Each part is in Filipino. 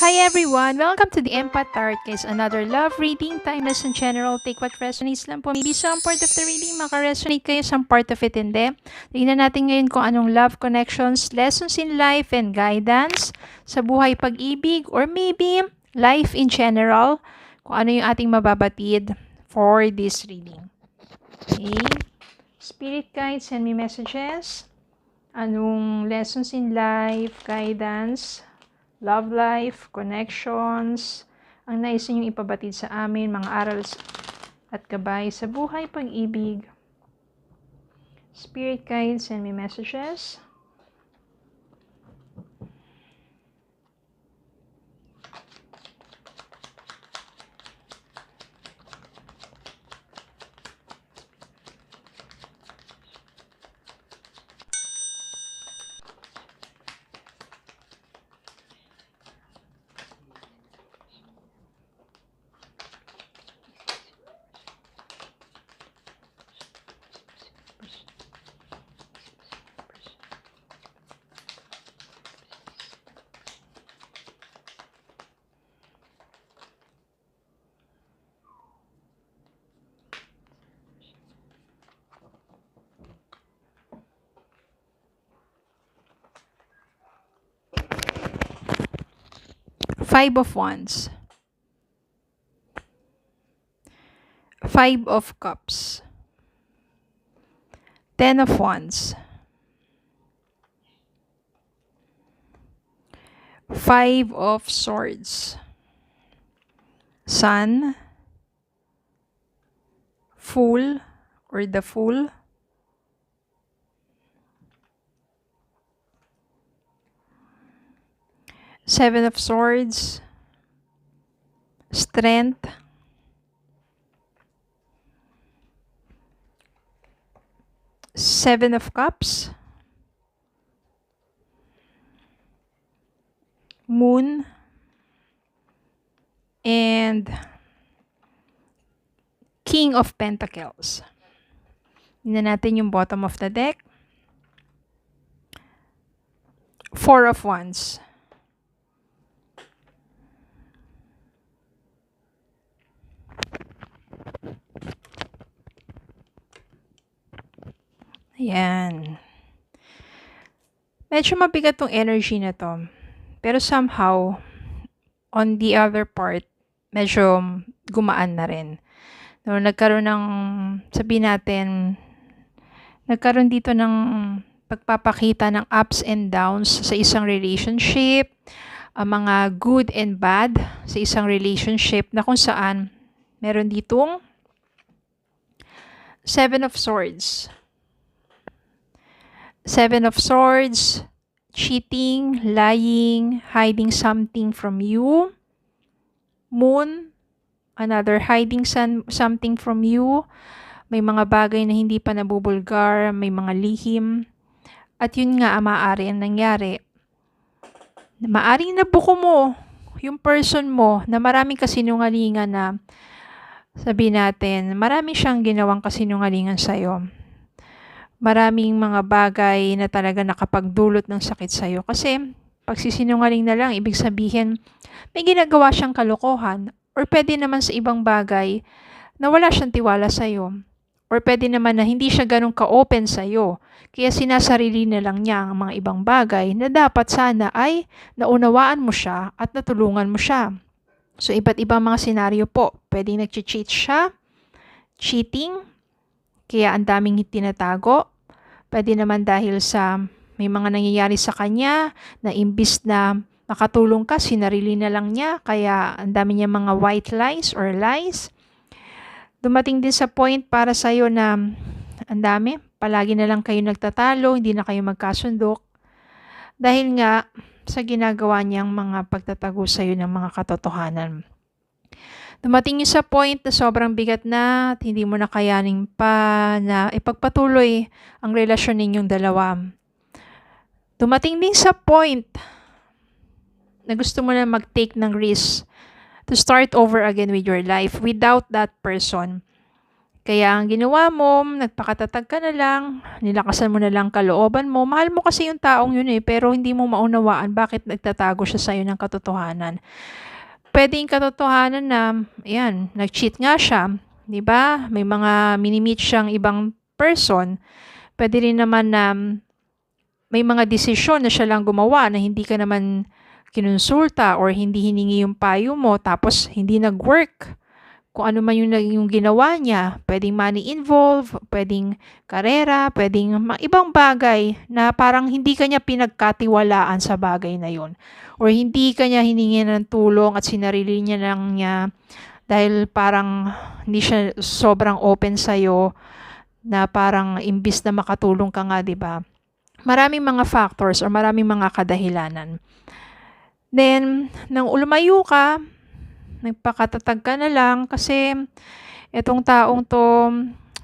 Hi everyone! Welcome to the Empath Tarot Case. Another love reading, timeless and general. Take what resonates lang po. Maybe some part of the reading maka-resonate kayo, some part of it hindi. Tingnan natin ngayon kung anong love connections, lessons in life and guidance sa buhay pag-ibig or maybe life in general. Kung ano yung ating mababatid for this reading. Okay? Spirit guides, send me messages. Anong lessons in life, guidance, love life, connections, ang nais ninyong ipabatid sa amin, mga aral at gabay sa buhay pag-ibig. Spirit guides, send me messages. Five of Wands. Five of Cups. Ten of Wands. Five of Swords. Sun. Fool or the Fool. Seven of Swords. Strength. Seven of Cups. Moon. And King of Pentacles. Tingnan natin yung bottom of the deck. Four of Wands. Ayan. Medyo mabigat tong energy na to. Pero somehow, on the other part, medyo gumaan na rin. No, nagkaroon ng, sabihin natin, nagkaroon dito ng pagpapakita ng ups and downs sa isang relationship, mga good and bad sa isang relationship na kung saan meron ditong Seven of Swords. Seven of Swords, cheating, lying, hiding something from you. Moon, another hiding something from you. May mga bagay na hindi pa nabubulgar, may mga lihim. At yun nga ang maaari ang nangyari. Maaring nabuko mo yung person mo na maraming kasinungalingan na sabihin natin, marami siyang ginawang kasinungalingan sa'yo. Maraming mga bagay na talaga nakapagdulot ng sakit sa'yo. Kasi pagsisinungaling na lang, ibig sabihin, may ginagawa siyang kalokohan. Or pwede naman sa ibang bagay na wala siyang tiwala sa'yo. Or pwede naman na hindi siya ganun ka-open sa'yo. Kaya sinasarili na lang niya ang mga ibang bagay na dapat sana ay naunawaan mo siya at natulungan mo siya. So, iba't ibang mga senaryo po. Pwede nag-cheat siya, cheating, kaya ang daming tinatago. Pwede naman dahil sa may mga nangyayari sa kanya na imbis na makatulong ka, sinarili na lang niya. Kaya ang dami niya mga white lies or lies. Dumating din sa point para sa'yo na ang dami. Palagi na lang kayo nagtatalo, hindi na kayo magkasundok. Dahil nga sa ginagawa niyang mga pagtatago sa'yo ng mga katotohanan. Dumating yung sa point na sobrang bigat na at hindi mo na kayanin pa na ipagpatuloy ang relasyon ninyong dalawa. Dumating din sa point na gusto mo na mag-take ng risk to start over again with your life without that person. Kaya ang ginawa mo, nagpakatatag ka na lang, nilakasan mo na lang kalooban mo. Mahal mo kasi yung taong yun pero hindi mo maunawaan bakit nagtatago siya sa'yo ng katotohanan. Pwedeng katotohanan na, ayan, nag-cheat nga siya, di ba? May mga mini-meet siyang ibang person. Pwede rin naman na may mga desisyon na siya lang gumawa na hindi ka naman kinonsulta or hindi hiningi yung payo mo tapos hindi nag-work. Kung ano man yung ginawa niya, pwedeng money involved, pwedeng karera, pwedeng ibang bagay na parang hindi kanya pinagkatiwalaan sa bagay na yon. Or hindi kanya hiningi ng tulong at sinarili niya lang niya dahil parang hindi siya sobrang open sa'yo na parang imbis na makatulong ka nga, di ba? Maraming mga factors or maraming mga kadahilanan. Then, nang lumayo ka, nagpakatatag ka na lang kasi itong taong to,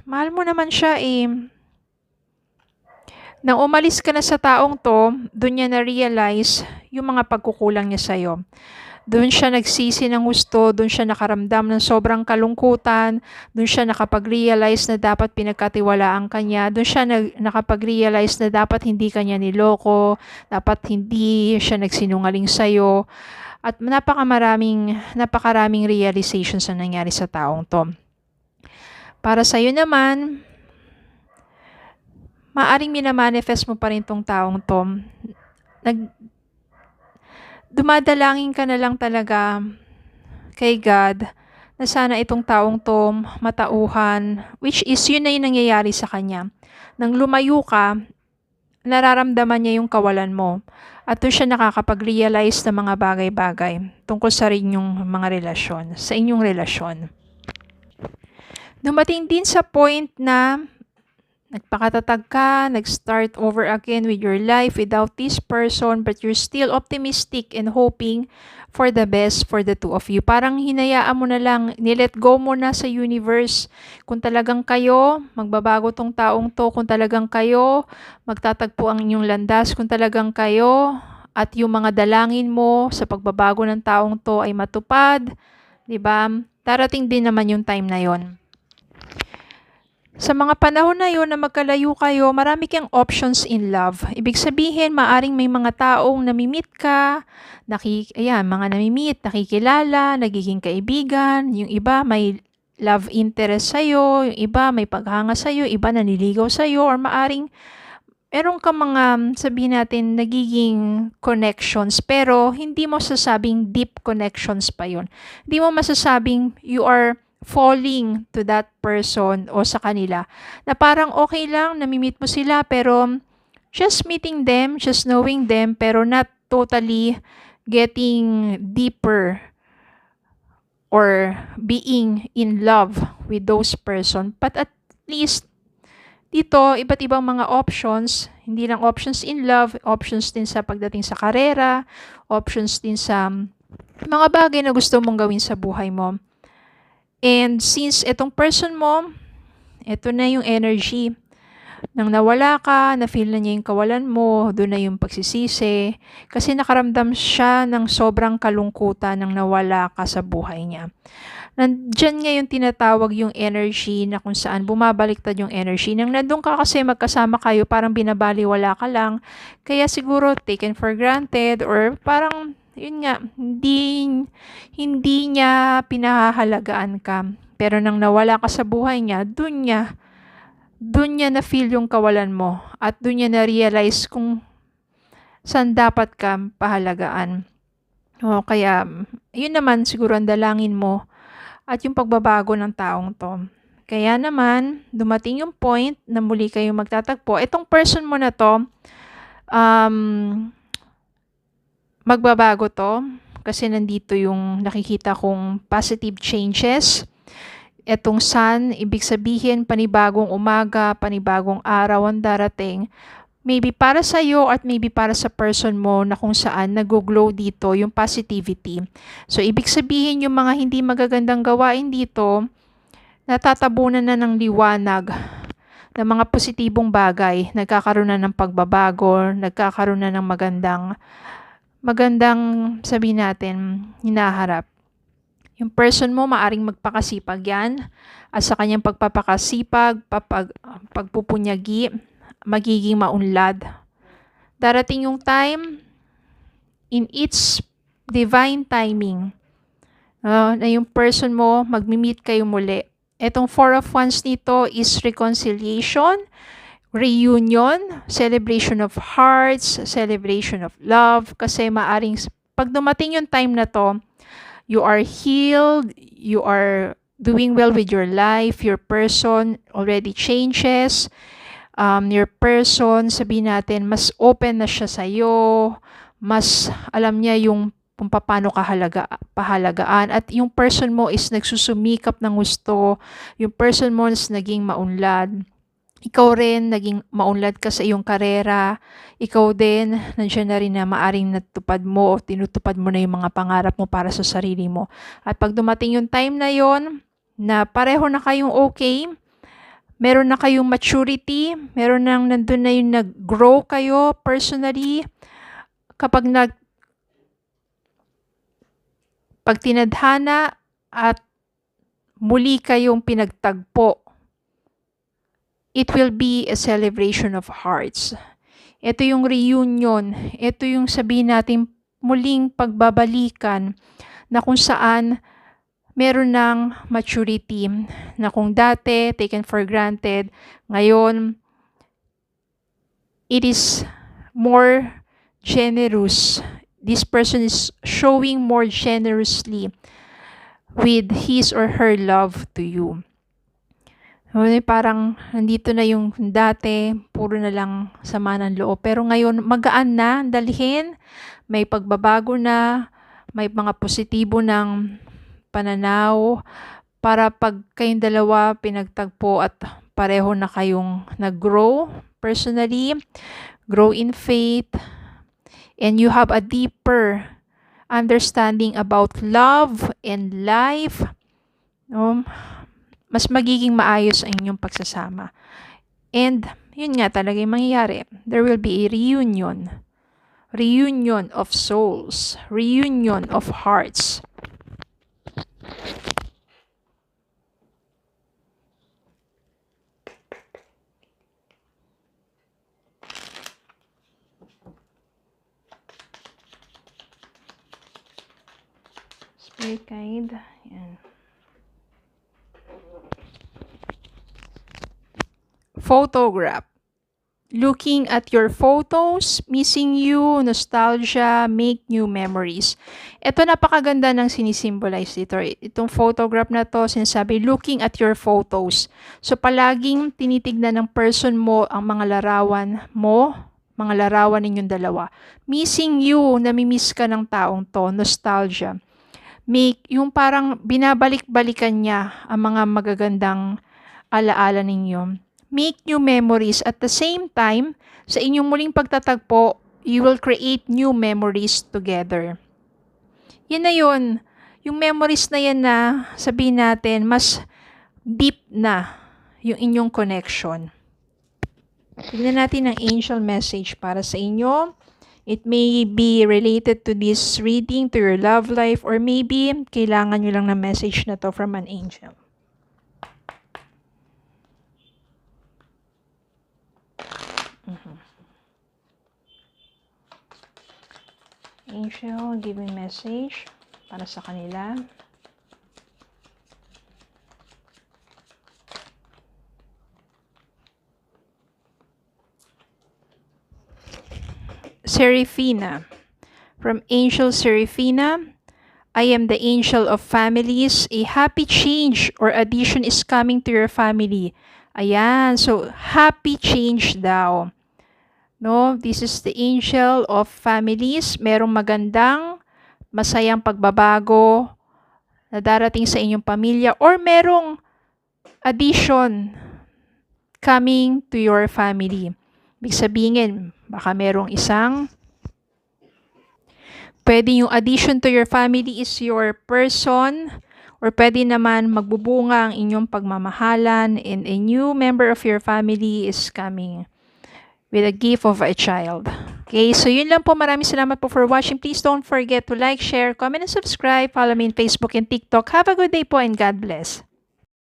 mahal mo naman siya Nang umalis ka na sa taong to, doon niya na-realize yung mga pagkukulang niya sa'yo. Doon siya nagsisi ng gusto, doon siya nakaramdam ng sobrang kalungkutan, doon siya nakapag-realize na dapat pinagkatiwalaan ka niya, doon siya nakapag-realize na dapat hindi ka niya niloko, dapat hindi siya nagsinungaling sa'yo. At napakaraming realizations na nangyari sa taong to. Para sa'yo naman, maaring minamanifest mo pa rin tong taong to. Dumadalangin ka na lang talaga kay God na sana itong taong to matauhan, which is yun na yung nangyayari sa kanya. Nang lumayo ka, nararamdaman niya yung kawalan mo. At doon siya nakakapag-realize ng mga bagay-bagay tungkol sa inyong mga relasyon, sa inyong relasyon. Dumating din sa point na nagpakatatag ka, nag-start over again with your life without this person, but you're still optimistic and hoping for the best for the two of you. Parang hinayaan mo na lang, nilet go mo na sa universe. Kung talagang kayo, magbabago tong taong to. Kung talagang kayo, magtatagpo ang inyong landas. Kung talagang kayo, at yung mga dalangin mo sa pagbabago ng taong to ay matupad, di ba? Darating din naman yung time na yon. Sa mga panahon na yon na magkalayo kayo, marami kang options in love. Ibig sabihin, maaring may mga taong namimit ka, mga namimit, nakikilala, nagiging kaibigan, yung iba may love interest sa'yo, yung iba may paghanga sa'yo, iba naniligaw sa'yo, or maaring meron ka mga, sabihin natin, nagiging connections, pero hindi mo sasabing deep connections pa yon. Hindi mo masasabing you are falling to that person o sa kanila. Na parang okay lang, namimit mo sila, pero just meeting them, just knowing them, pero not totally getting deeper or being in love with those person. But at least, dito, iba't ibang mga options, hindi lang options in love, options din sa pagdating sa karera, options din sa mga bagay na gusto mong gawin sa buhay mo. And since itong person mo, ito na yung energy. Nang nawala ka, na-feel na niya yung kawalan mo, doon na yung pagsisisi. Kasi nakaramdam siya ng sobrang kalungkutan nang nawala ka sa buhay niya. Nandyan nga yung tinatawag yung energy na kung saan bumabaliktad yung energy. Nang nandun ka kasi magkasama kayo, parang binabaliwala ka lang. Kaya siguro taken for granted or parang yun nga, hindi niya pinahahalagaan ka. Pero nang nawala ka sa buhay niya, dun niya na-feel yung kawalan mo. At dun niya na-realize kung saan dapat ka pahalagaan. O kaya, yun naman siguro ang dalangin mo at yung pagbabago ng taong to. Kaya naman, dumating yung point na muli kayong magtatagpo. Itong person mo na to, magbabago to kasi nandito yung nakikita kong positive changes. Etong sun, ibig sabihin panibagong umaga, panibagong araw ang darating. Maybe para sa iyo at maybe para sa person mo na kung saan nag-glow dito yung positivity. So ibig sabihin yung mga hindi magagandang gawain dito, natatabunan na ng liwanag ng mga positibong bagay, nagkakaroon na ng pagbabago, nagkakaroon na ng magandang sabihin natin, hinaharap. Yung person mo, maaring magpakasipag yan. At sa kanyang pagpapakasipag, pagpupunyagi, magiging maunlad. Darating yung time, in its divine timing, na yung person mo, magmi-meet kayo muli. Itong Four of Wands nito is reconciliation, reunion, celebration of hearts, celebration of love. Kasi maaring, pag dumating yung time na to, you are healed, you are doing well with your life, your person already changes, your person, sabihin natin, mas open na siya sa'yo, mas alam niya yung kung paano pahalagaan, at yung person mo is nagsusumikap ng gusto, yung person mo is naging maunlad. Ikaw rin, naging maunlad ka sa iyong karera. Ikaw din, nandiyan na rin na maaring natupad mo o tinutupad mo na yung mga pangarap mo para sa sarili mo. At pag dumating yung time na yon, na pareho na kayong okay, meron na kayong maturity, meron nang nandun na yung nag-grow kayo personally, kapag pag tinadhana at muli kayong pinagtagpo, it will be a celebration of hearts. Ito yung reunion. Ito yung sabihin natin muling pagbabalikan na kung saan meron ng maturity. Na kung dati, taken for granted, ngayon, it is more generous. This person is showing more generously with his or her love to you. Parang nandito na yung dati, puro na lang sama ng loob. Pero ngayon, magaan na dalhin, may pagbabago na, may mga positibo ng pananaw, para pag kayong dalawa pinagtagpo at pareho na kayong nag-grow personally, grow in faith, and you have a deeper understanding about love and life, mas magiging maayos ang inyong pagsasama. And yun nga talaga yung mangyayari. There will be a reunion. Reunion of souls. Reunion of hearts. Spirit guide. Yan. Photograph. Looking at your photos, missing you, nostalgia, make new memories. Ito napakaganda ng sinisimbolize dito. Itong photograph na to, sinasabi, looking at your photos. So palaging tinitignan ng person mo ang mga larawan mo, mga larawan ninyong dalawa. Missing you, namimiss ka ng taong to, nostalgia. Make, yung parang binabalik-balikan niya ang mga magagandang alaala ninyo. Make new memories. At the same time, sa inyong muling pagtatagpo, you will create new memories together. Yan na yun. Yung memories na yan na, sabihin natin, mas deep na yung inyong connection. Tignan natin ang angel message para sa inyo. It may be related to this reading, to your love life, or maybe kailangan nyo lang ng message na to from an angel. Angel, giving message para sa kanila. Serafina. From Angel Serafina, I am the angel of families. A happy change or addition is coming to your family. Ayan, so happy change daw. No, this is the angel of families. Merong magandang, masayang pagbabago na darating sa inyong pamilya, or merong addition coming to your family. Ibig sabihin, baka merong isang, pwede yung addition to your family is your person, or pwede naman magbubunga ang inyong pagmamahalan and a new member of your family is coming with a gift of a child. Okay, so yun lang po. Maraming salamat po for watching. Please don't forget to like, share, comment, and subscribe. Follow me on Facebook and TikTok. Have a good day po and God bless.